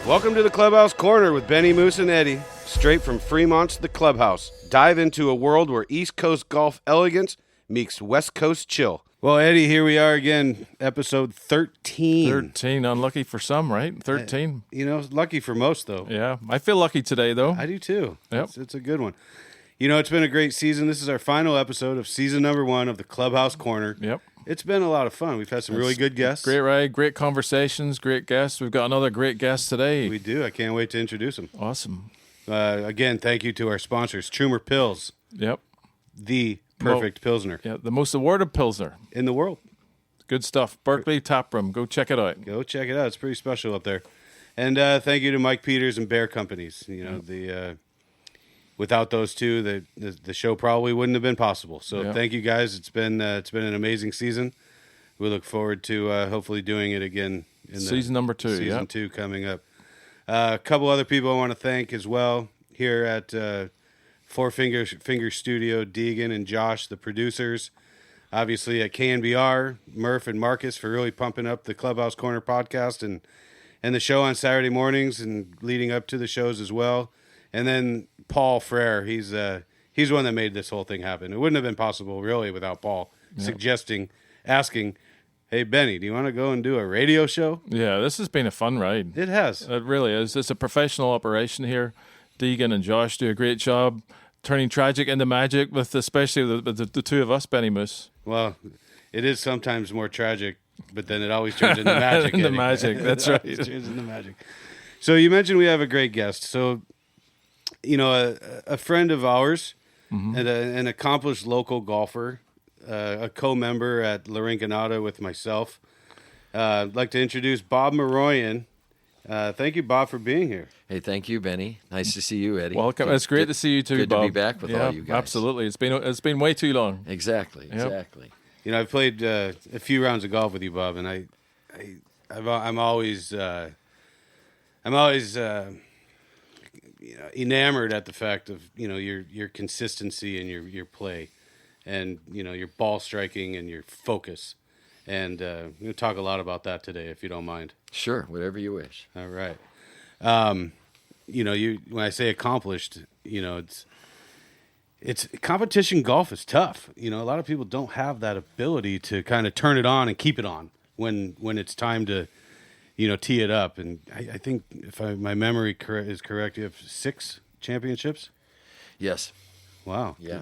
Welcome to the Clubhouse Corner with Benny, Moose, and Eddie. Straight from Fremont to the Clubhouse. Dive into a world where East Coast golf elegance meets West Coast chill. Well, Eddie, here we are again, episode 13. 13, unlucky for some, right? 13. Lucky for most, though. Yeah, I feel lucky today, though. I do, too. Yep. It's a good one. It's been a great season. This is our final episode of season number 1 of the Clubhouse Corner. Yep. It's been a lot of fun. We've had some really good guests. Great ride, great conversations, great guests. We've got another great guest today. We do. I can't wait to introduce them. Awesome. Again, thank you to our sponsors, Trumer Pils. Yep. The perfect Pilsner. Yeah, the most awarded Pilsner in the world. Good stuff. Berkeley Tap Room. Go check it out. Go check it out. It's pretty special up there. And thank you to Mike Peters and Bear Companies. Without those two, the show probably wouldn't have been possible. So Thank you guys. It's been an amazing season. We look forward to hopefully doing it again in season number 2. Season 2 coming up. A couple other people I want to thank as well here at Four Finger Studio, Deegan and Josh, the producers. Obviously at KNBR, Murph and Marcus for really pumping up the Clubhouse Corner podcast and the show on Saturday mornings and leading up to the shows as well. And then Paul Frere, he's the one that made this whole thing happen. It wouldn't have been possible really without Paul asking, hey, Benny, do you want to go and do a radio show? Yeah, this has been a fun ride. It has. It really is. It's a professional operation here. Deegan and Josh do a great job turning tragic into magic, especially the two of us, Benny Moose. Well, it is sometimes more tragic, but then it always turns into magic. Into magic, that's right. It turns into magic. So you mentioned we have a great guest. So, a friend of ours and an accomplished local golfer, a co-member at Larincanada with myself. I'd like to introduce Bob Miroyan. Thank you, Bob, for being here. Hey, thank you, Benny. Nice to see you, Eddie. Welcome. It's great to see you too, Good Bob. to be back with all you guys. Absolutely. It's been way too long. Exactly. I've played a few rounds of golf with you, Bob, and I'm always enamored at the fact of your consistency and your play, and your ball striking and your focus, and we'll talk a lot about that today if you don't mind. Sure, whatever you wish. All right. When I say accomplished, it's competition golf is tough. A lot of people don't have that ability to kind of turn it on and keep it on when it's time to tee it up. And I think if my memory is correct, you have 6 championships? Yes. Wow. Yeah.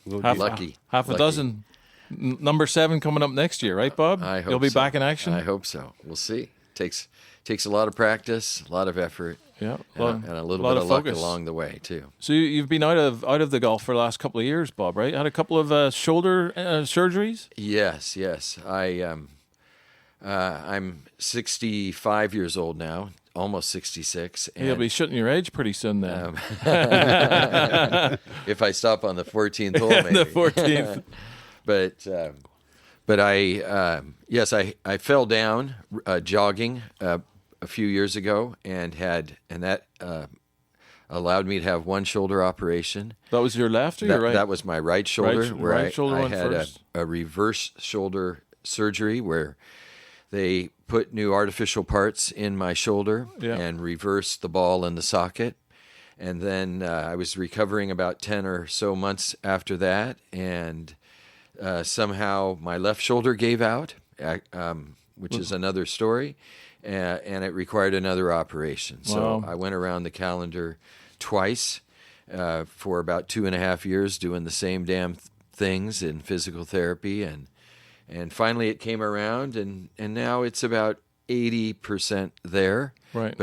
Lucky. Half a dozen. Number 7 coming up next year, right, Bob? I hope You'll be so. back in action? I hope so. We'll see. Takes a lot of practice, a lot of effort, and a little bit of luck along the way, too. So you've been out of the golf for the last couple of years, Bob, right? Had a couple of shoulder surgeries? Yes. I'm 65 years old now, almost 66. And You'll be shooting your age pretty soon then. If I stop on the 14th hole, maybe. The 14th. But I fell down jogging a few years ago and that allowed me to have one shoulder operation. That was your left or your right? That was my right shoulder, where I had a reverse shoulder surgery where they put new artificial parts in my shoulder and reversed the ball in the socket. And then I was recovering about 10 or so months after that, and somehow my left shoulder gave out, which is another story, and it required another operation. Wow. So I went around the calendar twice for about 2.5 years doing the same damn things in physical therapy, and finally it came around, and now it's about 80% there. Right.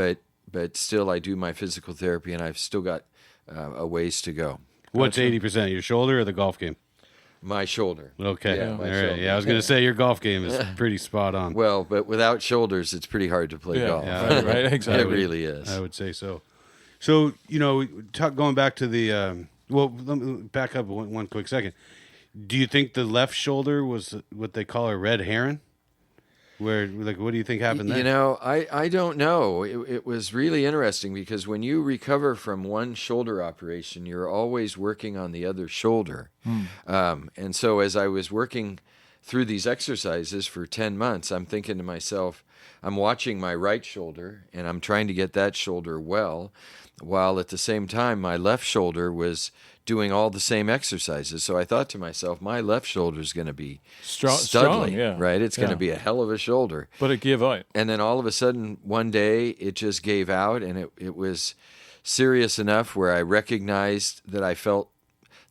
But still I do my physical therapy, and I've still got a ways to go. What's 80%? Your shoulder or the golf game? My shoulder. Okay. Yeah, All my right. shoulder. Yeah, I was going to say your golf game is pretty spot on. Well, but without shoulders, it's pretty hard to play golf. Yeah, right, exactly. It really is. I would say so. So, going back to the let me back up one quick second. Do you think the left shoulder was what they call a red heron? Where, what do you think happened there? I don't know. It was really interesting because when you recover from one shoulder operation, you're always working on the other shoulder. And so as I was working through these exercises for 10 months, I'm thinking to myself, I'm watching my right shoulder, and I'm trying to get that shoulder well, while at the same time, my left shoulder was doing all the same exercises. So I thought to myself, my left shoulder is going to be studly, right? It's going to be a hell of a shoulder. But it gave out. And then all of a sudden, one day, it just gave out, and it was serious enough where I recognized that I felt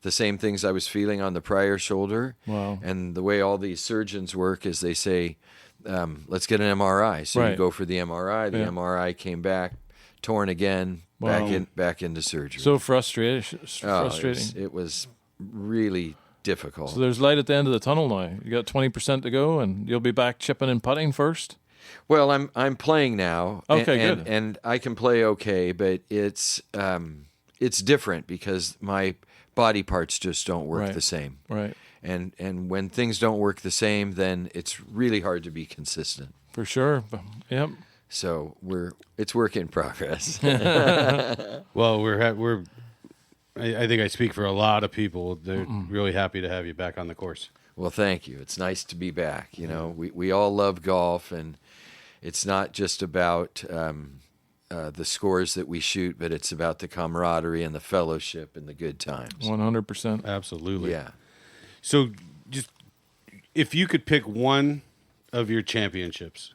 the same things I was feeling on the prior shoulder. Wow. And the way all these surgeons work is they say, let's get an MRI. So you go for the MRI. The MRI came back, torn again, back into surgery. So frustrating. It was really difficult. So there's light at the end of the tunnel now. You got 20% to go, and you'll be back chipping and putting first? Well, I'm playing now. Okay, good. And I can play okay, but it's different because my body parts just don't work the same. Right. And when things don't work the same, then it's really hard to be consistent. For sure. Yep. So it's work in progress. Well, I think I speak for a lot of people. They're really happy to have you back on the course. Well, thank you. It's nice to be back. We all love golf, and it's not just about the scores that we shoot, but it's about the camaraderie and the fellowship and the good times. 100%. Absolutely. Yeah. So just if you could pick one of your championships,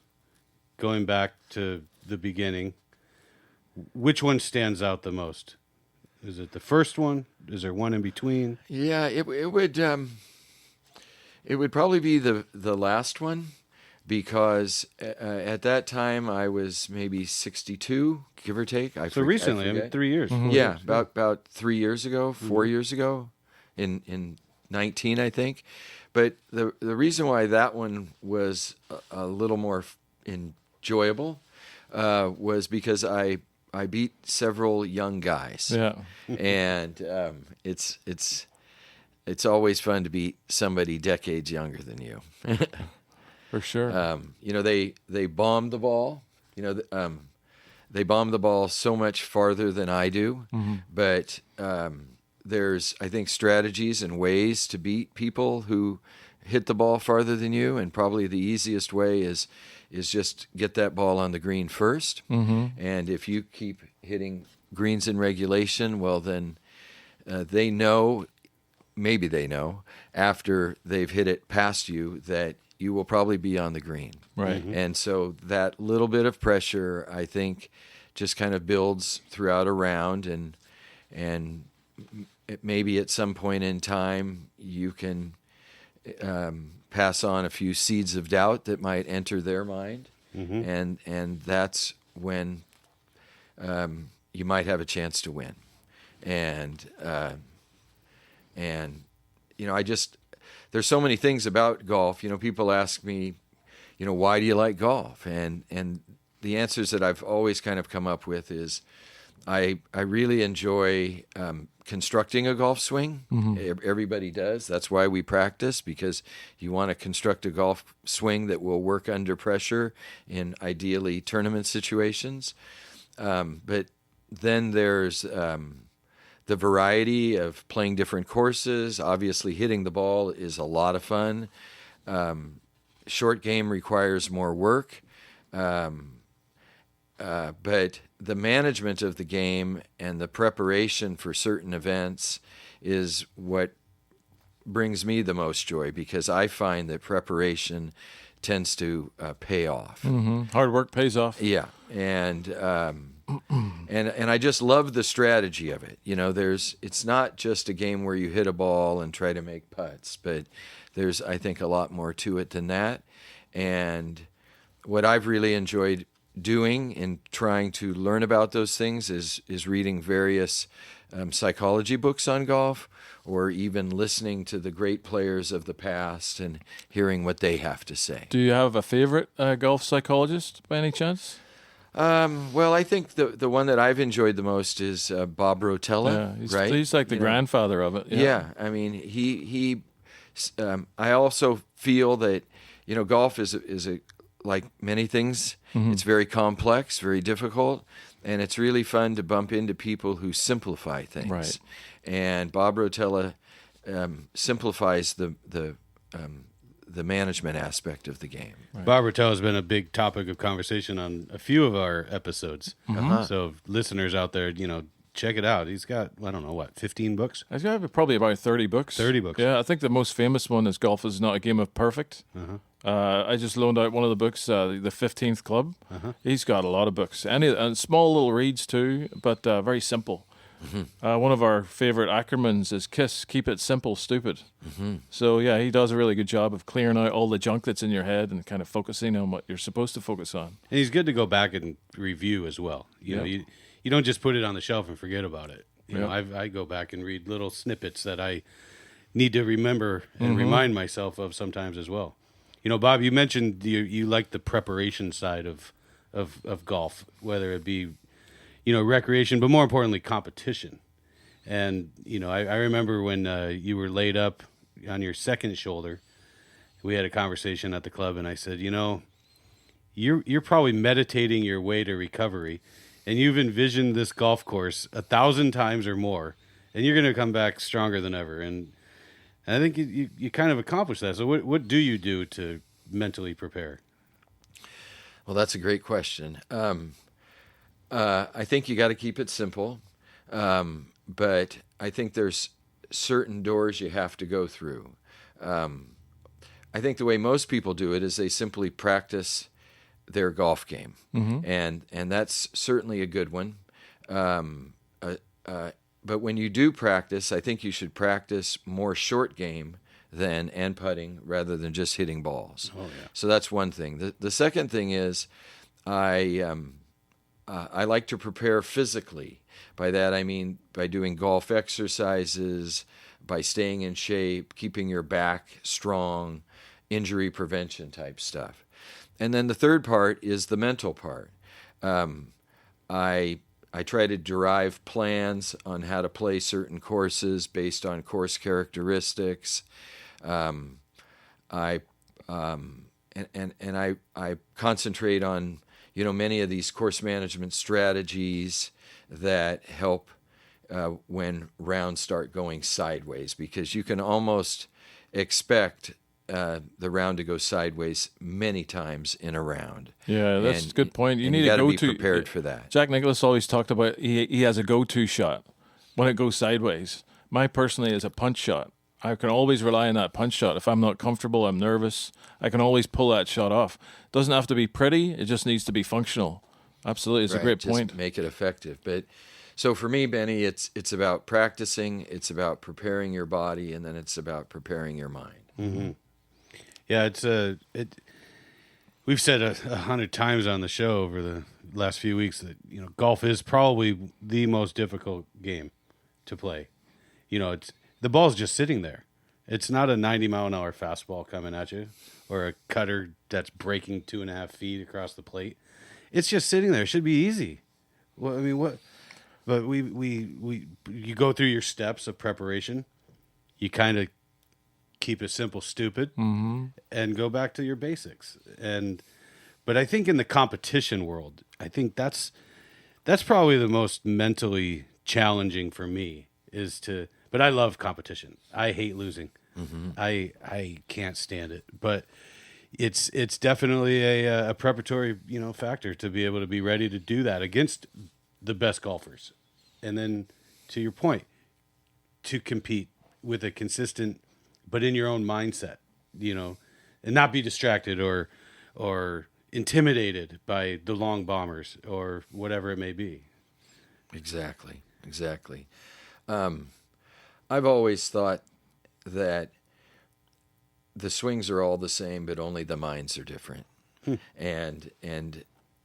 going back to the beginning, which one stands out the most? Is it the first one? Is there one in between? Yeah, it would probably be the last one, because at that time I was maybe 62, give or take. Recently, 3 years. Mm-hmm. Yeah, about 3 years ago, 4 years ago, in 19, I think. But the reason why that one was a little more enjoyable was because I beat several young guys. Yeah. And it's always fun to beat somebody decades younger than you. For sure. They bombed the ball. They bomb the ball so much farther than I do. Mm-hmm. But there's, I think, strategies and ways to beat people who hit the ball farther than you. And probably the easiest way is just get that ball on the green first. Mm-hmm. And if you keep hitting greens in regulation, well, then they know, maybe they know, after they've hit it past you, that you will probably be on the green. Right. Mm-hmm. And so that little bit of pressure, I think, just kind of builds throughout a round, and maybe at some point in time you can pass on a few seeds of doubt that might enter their mind, mm-hmm. and that's when you might have a chance to win. And there's so many things about golf. People ask me, why do you like golf? And the answers that I've always kind of come up with is I really enjoy constructing a golf swing. Mm-hmm. Everybody does. That's why we practice, because you want to construct a golf swing that will work under pressure in ideally tournament situations. But then there's the variety of playing different courses. Obviously, hitting the ball is a lot of fun. Short game requires more work. But the management of the game and the preparation for certain events is what brings me the most joy, because I find that preparation tends to pay off. Mm-hmm. Hard work pays off. Yeah, and I just love the strategy of it. It's not just a game where you hit a ball and try to make putts, but there's, I think, a lot more to it than that. And what I've really enjoyed doing in trying to learn about those things is reading various psychology books on golf, or even listening to the great players of the past and hearing what they have to say. Do you have a favorite golf psychologist by any chance? Well, I think the one that I've enjoyed the most is Bob Rotella. Yeah, he's like the grandfather of it. Yeah, I mean, he I also feel that golf is a like many things. Mm-hmm. It's very complex, very difficult, and it's really fun to bump into people who simplify things. the management aspect of the game. Right. Bob Rattel has been a big topic of conversation on a few of our episodes. So listeners out there, check it out. He's got, 15 books? He's got probably about 30 books. 30 books. Yeah, I think the most famous one is Golf is Not a Game of Perfect. I just loaned out one of the books, the 15th Club. He's got a lot of books. And small little reads too, but very simple. One of our favorite acronyms is KISS, Keep It Simple, Stupid. So, yeah, he does a really good job of clearing out all the junk that's in your head and kind of focusing on what you're supposed to focus on. And he's good to go back and review as well. You know, you don't just put it on the shelf and forget about it. You know, I go back and read little snippets that I need to remember and remind myself of sometimes as well. You know, Bob, you mentioned you like the preparation side of golf, whether it be recreation, but more importantly, competition. And, I remember when you were laid up on your second shoulder, we had a conversation at the club, and I said, you're probably meditating your way to recovery, and you've envisioned this golf course 1,000 times or more, and you're going to come back stronger than ever. And I think you kind of accomplished that. So what do you do to mentally prepare? Well, that's a great question. I think you got to keep it simple, but I think there's certain doors you have to go through. I think the way most people do it is they simply practice their golf game, and that's certainly a good one. But when you do practice, I think you should practice more short game and putting rather than just hitting balls. Oh, yeah. So that's one thing. The second thing is I like to prepare physically. By that I mean by doing golf exercises, by staying in shape, keeping your back strong, injury prevention type stuff. And then the third part is the mental part. I try to derive plans on how to play certain courses based on course characteristics. I concentrate on many of these course management strategies that help when rounds start going sideways, because you can almost expect the round to go sideways many times in a round. Yeah, that's a good point. You need to be prepared for that. Jack Nicklaus always talked about he has a go-to shot when it goes sideways. My personally is a punch shot. I can always rely on that punch shot. If I'm not comfortable, I'm nervous, I can always pull that shot off. It doesn't have to be pretty. It just needs to be functional. Absolutely. It's a great point. Just make it effective. But so for me, Benny, it's about practicing, it's about preparing your body, and then it's about preparing your mind. Mm-hmm. Yeah, we've said 100 times on the show over the last few weeks that golf is probably the most difficult game to play. The ball's just sitting there. It's not a 90-mile-an-hour fastball coming at you or a cutter that's breaking 2.5 feet across the plate. It's just sitting there. It should be easy. Well, I mean, what? But you go through your steps of preparation. You kind of keep it simple, stupid, and go back to your basics. But I think in the competition world, I think that's probably the most mentally challenging for me but I love competition. I hate losing. I can't stand it. But it's definitely a preparatory factor to be able to be ready to do that against the best golfers, and then to your point, to compete with a consistent, but in your own mindset, and not be distracted or intimidated by the long bombers or whatever it may be. Exactly. I've always thought that the swings are all the same, but only the minds are different, and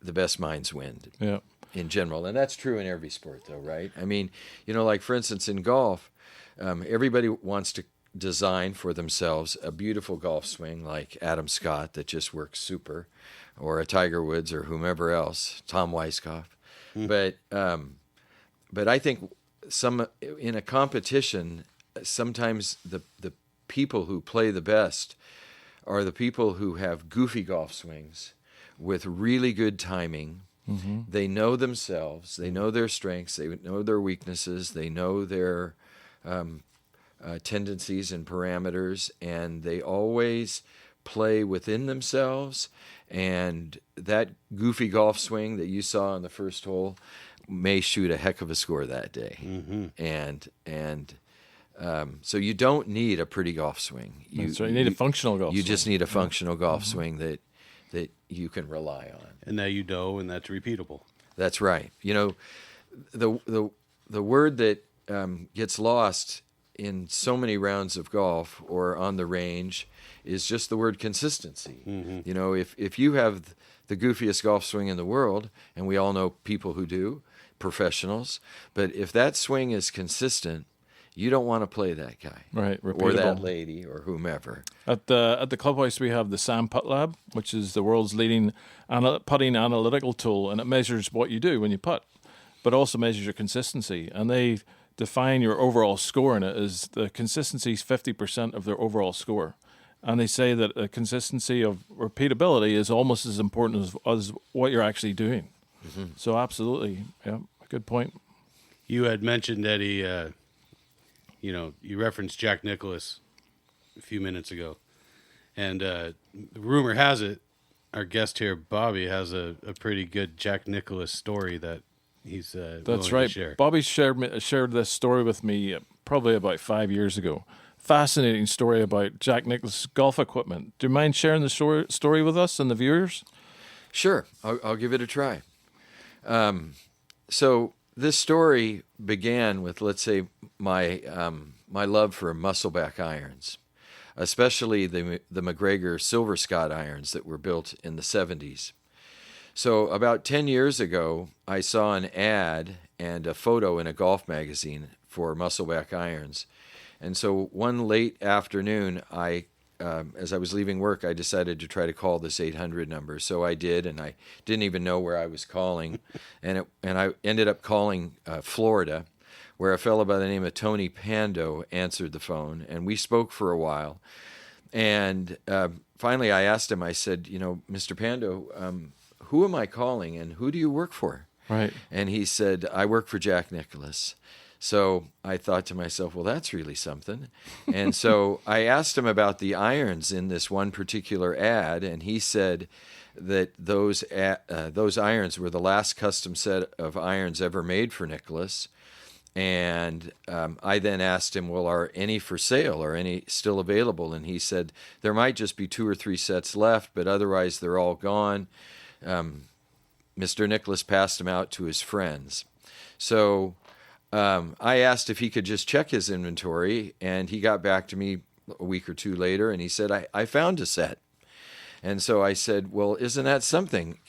the best minds win. Yeah. In general, and that's true in every sport, though, right? I mean, like for instance in golf, everybody wants to design for themselves a beautiful golf swing like Adam Scott that just works super, or a Tiger Woods or whomever else, Tom Weiskopf. But I think in a competition, sometimes the people who play the best are the people who have goofy golf swings with really good timing. They know themselves, they know their strengths, they know their weaknesses, they know their tendencies and parameters, and they always play within themselves, and that goofy golf swing that you saw on the first hole may shoot a heck of a score that day. And so you don't need a pretty golf swing. That's right. You need a functional golf swing. You just need a functional golf swing that you can rely on. And that you know, and that's repeatable. That's right. You know, the word that gets lost in so many rounds of golf or on the range is just the word consistency. You know, if you have the goofiest golf swing in the world, and we all know people who do, professionals, but if that swing is consistent, you don't want to play that guy, right? Repeatable. Or that lady, or whomever. At the Clubhouse, we have the Sam Putt Lab, which is the world's leading putting analytical tool, and it measures what you do when you putt, but also measures your consistency. And they define your overall score in it as the consistency is 50% of their overall score. And they say that a consistency of repeatability is almost as important as what you're actually doing. So absolutely, yeah, good point. You had mentioned, Eddie, you referenced Jack Nicklaus a few minutes ago. And the rumor has it, our guest here, Bobby, has a pretty good Jack Nicklaus story that he's That's willing right. to share. Bobby shared this story with me probably about 5 years ago. Fascinating story about Jack Nicklaus golf equipment. Do you mind sharing the story with us and the viewers? Sure, I'll give it a try. So this story began with, let's say, my love for muscleback irons, especially the McGregor Silver Scott irons that were built in the 70s. So about 10 years ago, I saw an ad and a photo in a golf magazine for muscleback irons. And so one late afternoon, as I was leaving work, I decided to try to call this 800 number. So I did, and I didn't even know where I was calling. And I ended up calling Florida, where a fellow by the name of Tony Pando answered the phone. And we spoke for a while. And finally, I asked him, I said, Mr. Pando, who am I calling, and who do you work for? Right. And he said, I work for Jack Nicklaus. So I thought to myself, well, that's really something. And so I asked him about the irons in this one particular ad, and he said that those irons were the last custom set of irons ever made for Nicklaus. And I then asked him, well, are any for sale? Are any still available? And he said, there might just be 2 or 3 sets left, but otherwise they're all gone. Mr. Nicklaus passed them out to his friends. So I asked if he could just check his inventory, and he got back to me a week or two later, and he said, I found a set. And so I said, well, isn't that something?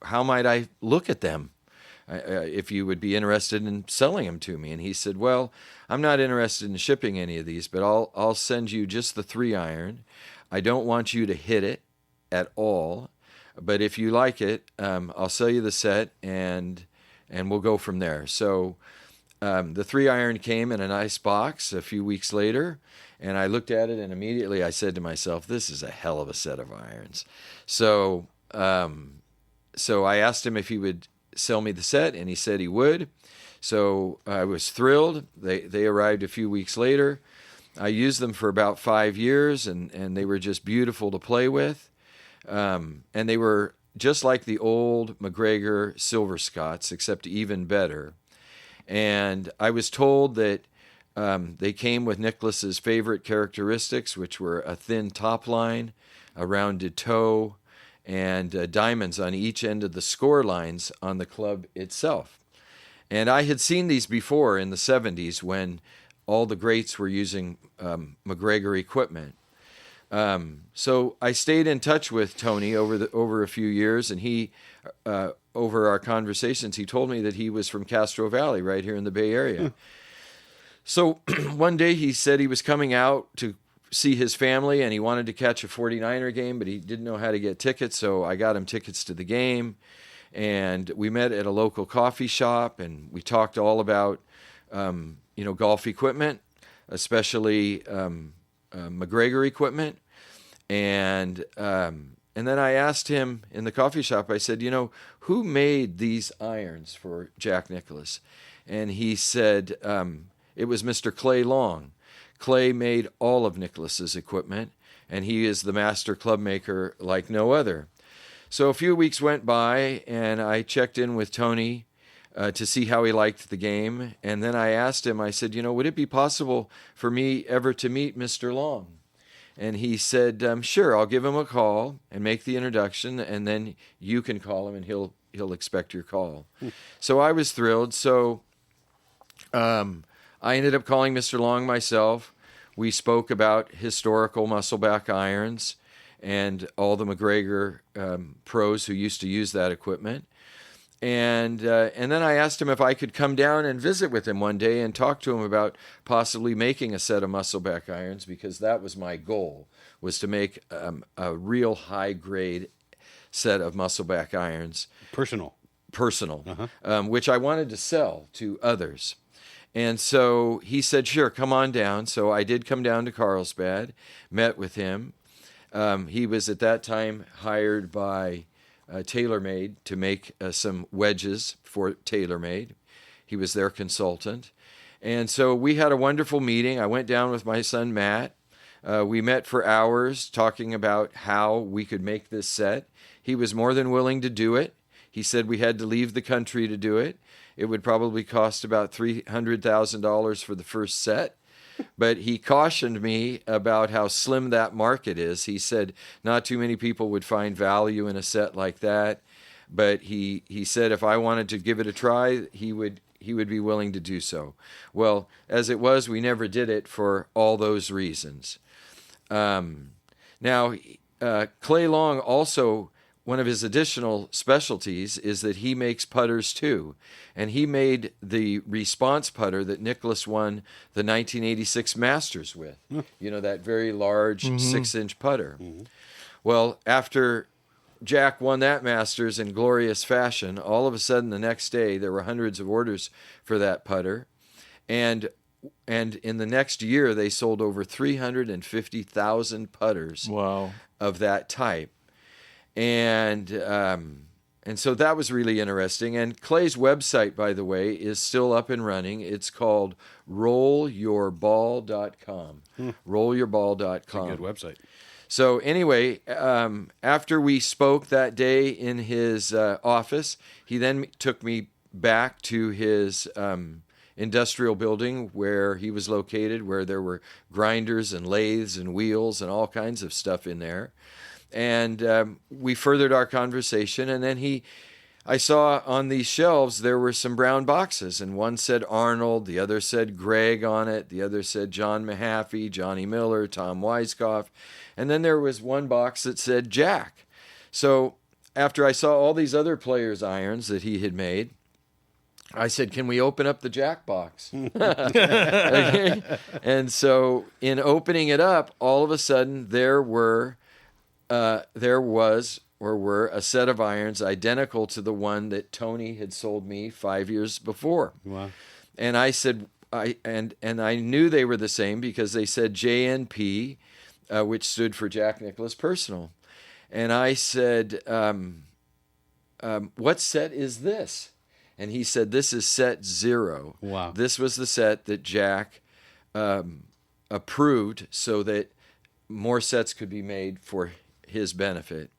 How might I look at them if you would be interested in selling them to me? And he said, well, I'm not interested in shipping any of these, but I'll send you just the 3-iron. I don't want you to hit it at all, but if you like it, I'll sell you the set, and we'll go from there. So the 3-iron came in a nice box a few weeks later, and I looked at it, and immediately I said to myself, this is a hell of a set of irons. So I asked him if he would sell me the set, and he said he would. So I was thrilled. They arrived a few weeks later. I used them for about 5 years, and they were just beautiful to play with. And they were just like the old McGregor Silver Scots, except even better. And I was told that they came with Nicklaus's favorite characteristics, which were a thin top line, a rounded toe, and diamonds on each end of the score lines on the club itself. And I had seen these before in the 70s when all the greats were using McGregor equipment. So I stayed in touch with Tony over a few years, and he, over our conversations, he told me that he was from Castro Valley, right here in the Bay Area. So one day he said he was coming out to see his family, and he wanted to catch a 49er game, but he didn't know how to get tickets, so I got him tickets to the game. And we met at a local coffee shop, and we talked all about, golf equipment, especially McGregor equipment. And then I asked him in the coffee shop, I said, who made these irons for Jack Nicklaus? And he said, it was Mr. Clay Long. Clay made all of Nicklaus's equipment, and he is the master club maker like no other. So a few weeks went by, and I checked in with Tony to see how he liked the game. And then I asked him, I said, would it be possible for me ever to meet Mr. Long? And he said, sure, I'll give him a call and make the introduction, and then you can call him, and he'll expect your call. So I was thrilled. So I ended up calling Mr. Long myself. We spoke about historical muscleback irons and all the McGregor pros who used to use that equipment. And then I asked him if I could come down and visit with him one day and talk to him about possibly making a set of muscleback irons, because that was my goal, was to make a real high-grade set of muscleback irons. Personal. Which I wanted to sell to others. And so he said, sure, come on down. So I did come down to Carlsbad, met with him. He was at that time hired by TaylorMade to make some wedges for TaylorMade. He was their consultant. And so we had a wonderful meeting. I went down with my son, Matt. We met for hours talking about how we could make this set. He was more than willing to do it. He said we had to leave the country to do it. It would probably cost about $300,000 for the first set. But he cautioned me about how slim that market is. He said not too many people would find value in a set like that. But he said if I wanted to give it a try, he would be willing to do so. Well, as it was, we never did it for all those reasons. Now, Clay Long also, one of his additional specialties is that he makes putters too. And he made the response putter that Nicklaus won the 1986 Masters with. That very large 6-inch putter. Well, after Jack won that Masters in glorious fashion, all of a sudden the next day there were hundreds of orders for that putter. And in the next year they sold over 350,000 putters of that type. And so that was really interesting. And Clay's website, by the way, is still up and running. It's called rollyourball.com. Rollyourball.com. That's a good website. So anyway, after we spoke that day in his office, he then took me back to his industrial building where he was located, where there were grinders and lathes and wheels and all kinds of stuff in there. And we furthered our conversation, and then I saw on these shelves there were some brown boxes, and one said Arnold, the other said Greg on it, the other said John Mahaffey, Johnny Miller, Tom Weiskopf, and then there was one box that said Jack. So after I saw all these other players' irons that he had made, I said, can we open up the Jack box? Okay? And so in opening it up, all of a sudden there were a set of irons identical to the one that Tony had sold me 5 years before. Wow. And I said, I knew they were the same because they said JNP, which stood for Jack Nicklaus Personal. And I said, what set is this? And he said, this is set 0. Wow. This was the set that Jack approved so that more sets could be made for his benefit.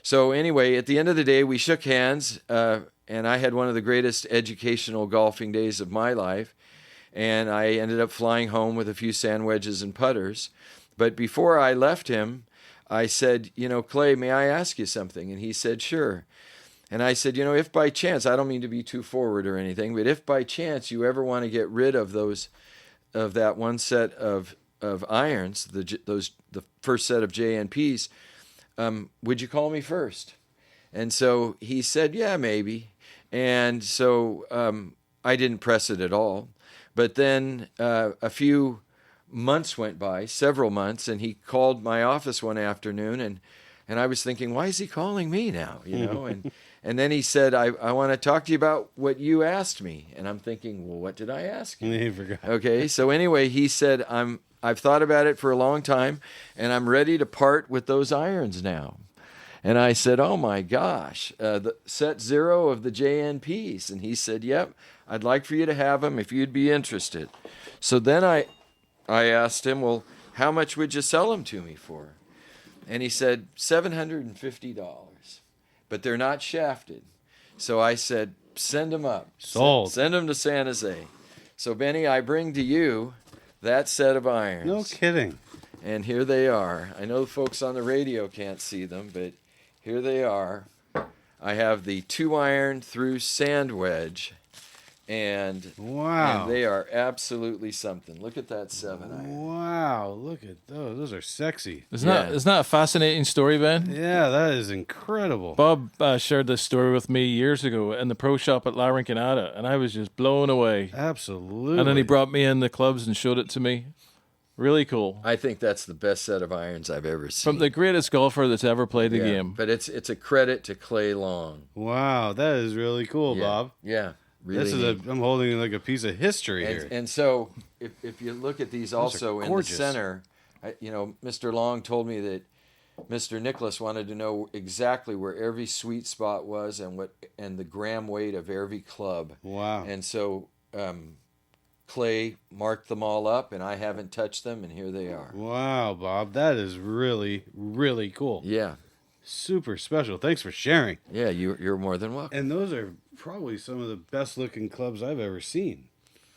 So anyway, at the end of the day, we shook hands, and I had one of the greatest educational golfing days of my life. And I ended up flying home with a few sand wedges and putters. But before I left him, I said, Clay, may I ask you something? And he said, sure. And I said, if by chance, I don't mean to be too forward or anything, but if by chance you ever want to get rid of that one set of irons, the first set of JNPs, would you call me first? And so he said, yeah, maybe. And so I didn't press it at all. But then a few months went by, several months, and he called my office one afternoon, and I was thinking, why is he calling me now? And then he said, I want to talk to you about what you asked me. And I'm thinking, well, what did I ask you? He forgot. Okay, so anyway, he said, I've thought about it for a long time, and I'm ready to part with those irons now. And I said, oh my gosh, the set 0 of the JNPs. And he said, yep, I'd like for you to have them if you'd be interested. So then I asked him, well, how much would you sell them to me for? And he said, $750. But they're not shafted. So I said, send them up. Sold. Send them to San Jose. So, Benny, I bring to you that set of irons. No kidding. And here they are. I know the folks on the radio can't see them, but here they are. I have the 2-iron through sand wedge. And they are absolutely something. Look at that 7-iron. Wow, look at those. Those are sexy. Isn't that a fascinating story, Ben? Yeah, that is incredible. Bob shared this story with me years ago in the pro shop at La Rinconada, and I was just blown away. Absolutely. And then he brought me in the clubs and showed it to me. Really cool. I think that's the best set of irons I've ever seen. From the greatest golfer that's ever played the game. But it's a credit to Clay Long. Wow, that is really cool, Bob. Yeah. Really this is I'm holding like a piece of history here. And so if you look at these also in the center, Mr. Long told me that Mr. Nicklaus wanted to know exactly where every sweet spot was and the gram weight of every club. Wow. And so Clay marked them all up, and I haven't touched them, and here they are. Wow, Bob, that is really, really cool. Yeah. Super special. Thanks for sharing. Yeah, you're more than welcome. And those are probably some of the best looking clubs I've ever seen.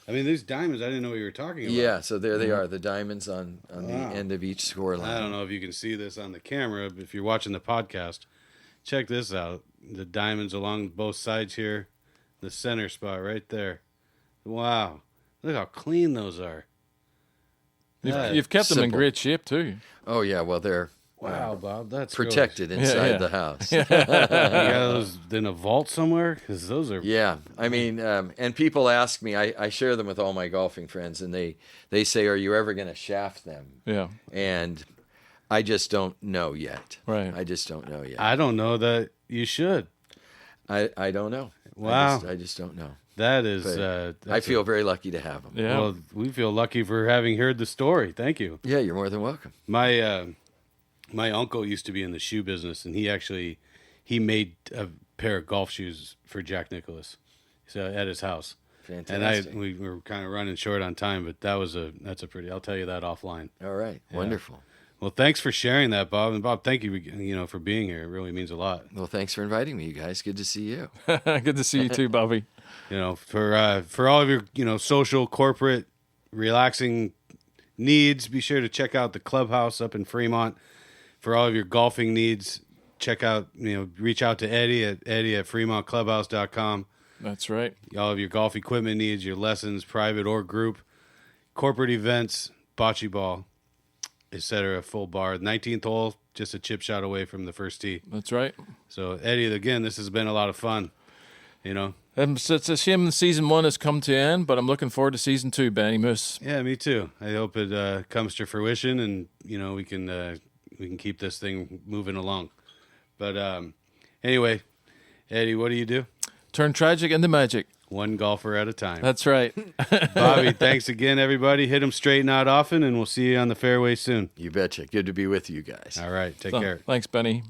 I mean, these diamonds, I didn't know what you were talking about. Yeah, so there they are, the diamonds on the end of each score line. I don't know if you can see this on the camera, but if you're watching the podcast, check this out. The diamonds along both sides here, the center spot right there. Wow. Look how clean those are. You've kept them in great shape, too. Oh, yeah, well, they're... Wow, Bob, that's protected inside the house. You got those in a vault somewhere? Because those are... Yeah, I mean, and people ask me, I share them with all my golfing friends, and they say, are you ever going to shaft them? Yeah. And I just don't know yet. Right. I just don't know yet. I don't know that you should. I don't know. Wow. I just don't know. That is... I feel very lucky to have them. Yeah. Well, we feel lucky for having heard the story. Thank you. Yeah, you're more than welcome. My uncle used to be in the shoe business, and he made a pair of golf shoes for Jack Nicklaus, so at his house. Fantastic. And we were kind of running short on time, but that's a pretty. I'll tell you that offline. All right, wonderful. Well, thanks for sharing that, Bob. And Bob, thank you, for being here. It really means a lot. Well, thanks for inviting me, you guys. Good to see you. Good to see you too, Bobby. For all of your social, corporate, relaxing needs, be sure to check out the Clubhouse up in Fremont. For all of your golfing needs, reach out to Eddie at FremontClubhouse.com. That's right. All of your golf equipment needs, your lessons, private or group, corporate events, bocce ball, etc. Full bar. 19th hole, just a chip shot away from the first tee. That's right. So, Eddie, again, this has been a lot of fun. It's a shame season 1 has come to an end, but I'm looking forward to season 2, Benny Moose. Yeah, me too. I hope it comes to fruition, and we can keep this thing moving along. But anyway, Eddie, what do you do? Turn tragic into magic. One golfer at a time. That's right. Bobby, thanks again, everybody. Hit them straight, not often, and we'll see you on the fairway soon. You betcha. Good to be with you guys. All right. Take care. Thanks, Benny.